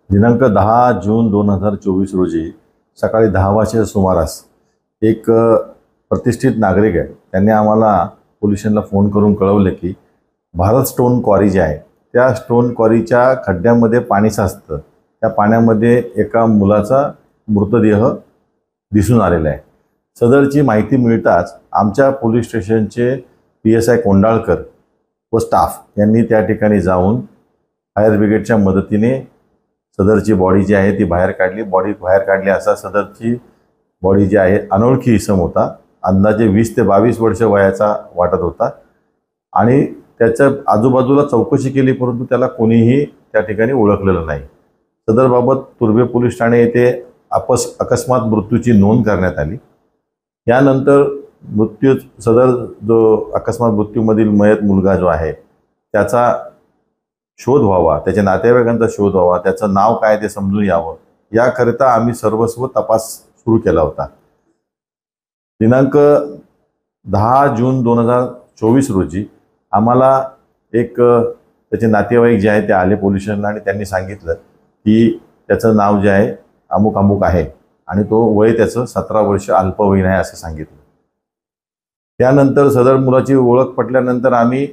दिनांक 10 जून 2024 रोजी सकाळी 10 वाजेच्या सुमारास एक प्रतिष्ठित नागरिक आहे त्यांनी आम्हाला पोलीस स्टेशनला फोन करून कळवले की भारत स्टोन क्वारी जी आहे त्या स्टोन क्वारीच्या खड्ड्यामध्ये पाणी साचतं। त्या पाण्यामध्ये एका मुलाचा मृतदेह दिसून आलेला आहे। सदरची माहिती मिळताच आमच्या पोलीस स्टेशनचे PSI कोंडाळकर व स्टाफ यांनी त्या ठिकाणी जाऊन फायर ब्रिगेडच्या मदतीने सदरची बॉडी जी आहे ती बाहेर काढली। बॉडी बाहेर काढली असता सदरची बॉडी जी आहे अनोळखी इसम होता, अंदाजे 20 ते 22 वर्ष वयाचा वाटत होता आणि त्याच्या आजूबाजूला चौकशी केली परंतु त्याला कोणीही त्या ठिकाणी ओळखलेलं नाही। सदरबाबत तुर्भे पोलीस ठाणे येथे अकस्मात मृत्यूची नोंद करण्यात आली। यानंतर सदर जो अकस्मात मृत्यूमधील मयत मुलगा जो आहे त्याचा शोध व्हावा, त्याच्या नातेवाईकांचा शोध व्हावा, त्याचं नाव काय ते समजून यावं याकरिता आम्ही सर्वस्व तपास सुरू केला होता। दिनांक 10 जून 2024 रोजी आम्हाला एक त्याचे नातेवाईक जे आहे ते आले पोलीस स्टेशनला आणि त्यांनी सांगितलं की त्याचं नाव जे आहे अमुक अमुक आहे आणि तो वय त्याचं 17 वर्ष अल्पवयीन आहे असं सांगितलं। त्यानंतर सदर मुलाची ओळख पटल्यानंतर आम्ही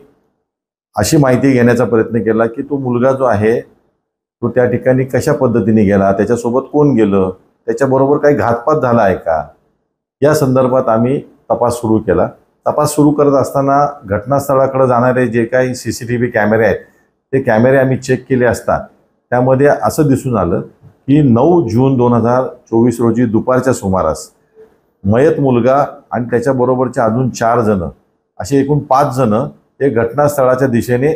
अशी माहिती घेण्याचा प्रयत्न केला की तो मुलगा जो आहे तो त्या ठिकाणी कशा पद्धतीने गेला, त्याच्यासोबत कोण गेलं, त्याच्याबरोबर काही घातपात झाला आहे का, या संदर्भात आम्ही तपास सुरू केला। तपास सुरू करत असताना घटनास्थळाकडे जाणारे जे काही CCTV कॅमेरे आहेत ते कॅमेरे आम्ही चेक केले असता त्यामध्ये असं दिसून आलं की 9 जून 2024 रोजी दुपारच्या सुमारास मयत मुलगा आणि त्याच्याबरोबरचे अजून 4 जण असे एकूण 5 जण हे घटनास्थळाच्या दिशेने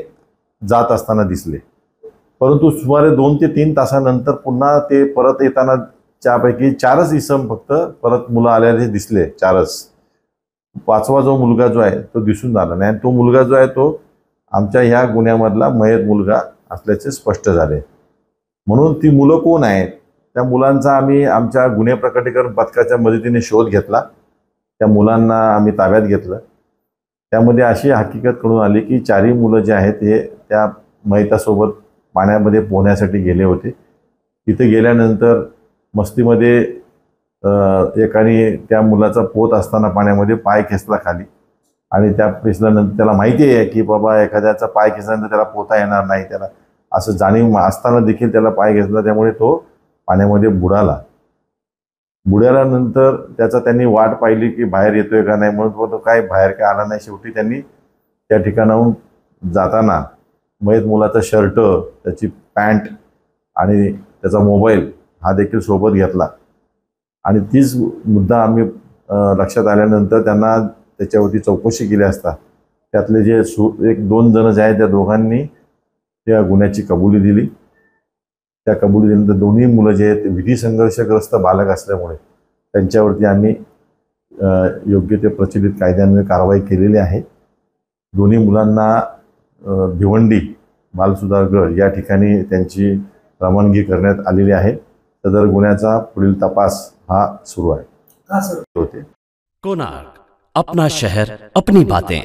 जात असताना दिसले। परंतु सुमारे 2 ते 3 तासानंतर पुन्हा ते परत येताना त्यापैकी 4च इसम फक्त परत मुलं आलेले दिसले, 4च। 5वा जो मुलगा जो आहे तो दिसून आला नाही आणि तो मुलगा जो आहे तो आमच्या ह्या गुन्ह्यामधला मयत मुलगा असल्याचे स्पष्ट झाले। म्हणून ती मुलं कोण आहेत त्या मुलांचा आम्ही आमच्या गुन्हे प्रकटीकरण पथकाच्या मदतीने शोध घेतला। त्या मुलांना आम्ही ताब्यात घेतलं। त्यामध्ये अशी हकीकत कळून आली की 4ही मुलं जे आहेत हे त्या मयतासोबत पाण्यामध्ये पोहण्यासाठी गेले होते। तिथे गेल्यानंतर मस्तीमध्ये एकाने त्या मुलाचा पोहत असताना पाण्यामध्ये पाय खेचला खाली आणि त्या खेचल्यानंतर त्याला माहिती आहे की बाबा एखाद्याचा पाय खेचल्यानंतर त्याला पोहता येणार नाही, त्याला असं जाणीव असताना देखील त्याला पाय घेतला, त्यामुळे तो पाण्यामध्ये बुडाला। बुडाल्यानंतर त्याचा त्यांनी वाट पाहिली की बाहेर येतोय का नाही, म्हणून तो काय बाहेर काय आला नाही। शेवटी त्यांनी त्या ठिकाणाहून जाताना मयत मुलाचा शर्ट, त्याची पॅन्ट आणि त्याचा मोबाईल हा देखील सोबत घेतला आणि तीच मुद्दा आम्ही लक्षात आल्यानंतर त्यांना त्याच्यावरती चौकशी केली असता त्यातले जे 1-2 जण जे आहेत त्या दोघांनी त्या गुन्ह्याची कबुली दिली। त्या कबुली दिल्यानंतर दोन्ही मुलं जे आहेत विधी संघर्षग्रस्त बालक असल्यामुळे त्यांच्यावरती आम्ही योग्य ते प्रचलित कायद्यान्वये कारवाई केलेली आहे। दोन्ही मुलांना भिवंडी बालसुधार गृह या ठिकाणी त्यांची रवानगी करण्यात आलेली आहे। सदर गुन्ह्याचा पुढील तपास हा सुरू आहे। कोणार्क, अपना शहर अपनी बातें।